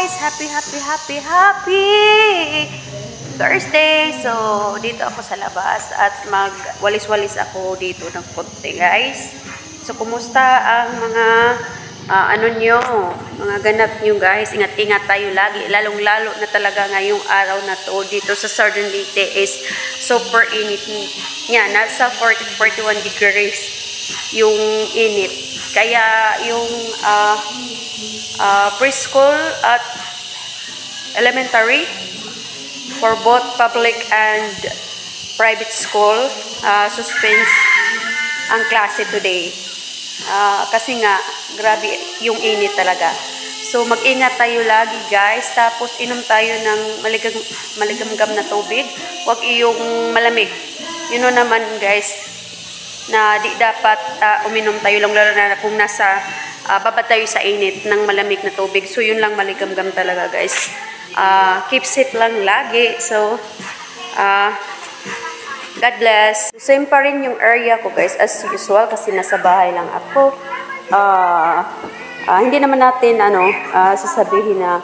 guys! Happy Thursday! So, dito ako sa labas at magwalis-walis ako dito ng konti guys. So, kumusta ang mga mga ganap nyo guys? Ingat-ingat tayo lagi. Lalong-lalo na talaga ngayong araw na to dito sa Southern Leyte is super init niya. Nasa 40-41 degrees yung init. Kaya yung preschool at elementary for both public and private school suspense ang klase today. Kasi nga, grabe yung init talaga. So, mag-ingat tayo lagi guys. Tapos, inom tayo ng maligamgam na tubig. Huwag yung malamig. You know naman guys, na di dapat uminom tayo lang lalo na kung nasa babad tayo sa init ng malamig na tubig. So, yun lang maligamgam talaga guys. Keep safe lang lagi. So, God bless. Same pa rin yung area ko guys as usual kasi nasa bahay lang ako. Hindi naman natin sasabihin na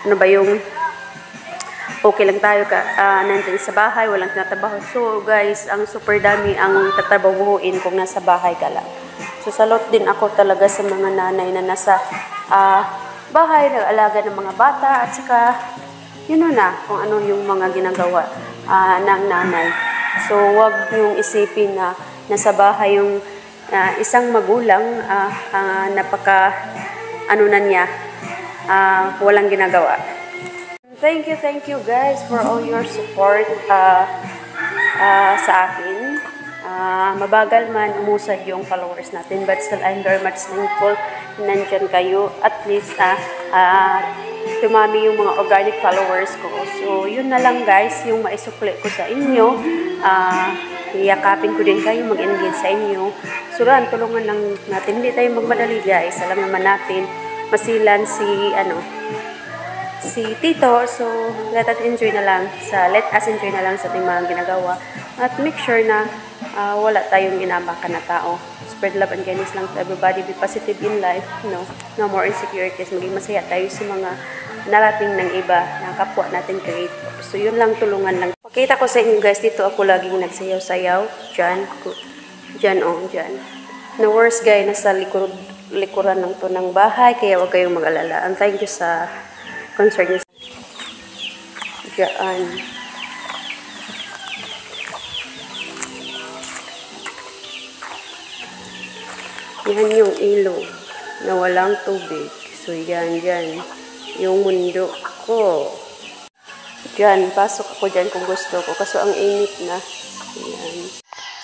ano ba yung okay lang tayo nandiyan sa bahay, walang tinatrabaho. So guys, ang super dami ang tatrabahuin kung nasa bahay ka lang. So salot din ako talaga sa mga nanay na nasa bahay, nag-alaga ng mga bata at saka yun na kung ano yung mga ginagawa ng nanay. So wag yung isipin na nasa bahay yung isang magulang walang ginagawa. Thank you guys for all your support sa akin. Mabagal man umusad yung followers natin, but still I'm very much thankful nandyan kayo. At least tumami yung mga organic followers ko. So yun na lang guys yung maisukli ko sa inyo. Iyakapin ko din kayo, mag-engage sa inyo. So tulungan lang natin, hindi tayo magmadali guys. Alam naman natin masilan si Tito. So let us enjoy na lang sa ating mga ginagawa at make sure na wala tayong inabakan na tao. Spread love and kindness lang to everybody. Be positive in life. No more insecurities. Maging masaya tayo sa mga narating ng iba, ng kapwa natin creator. So yun lang, tulungan lang. Pakita ko sa inyo guys, dito ako laging nagsayaw-sayaw. Diyan. Na worst guy, nasa likuran ng to ng bahay. Kaya huwag kayong mag-alala. And thank you sa concern niyo. Diyan. Yan yung ilog na walang tubig. So, yan. Yung mundo ko. Diyan, pasok ako dyan kung gusto ko. Kaso ang init na. Yan.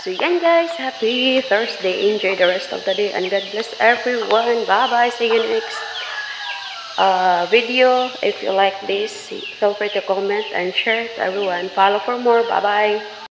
So, yan guys. Happy Thursday. Enjoy the rest of the day. And God bless everyone. Bye-bye. See you next video. If you like this, feel free to comment and share to everyone. Follow for more. Bye-bye.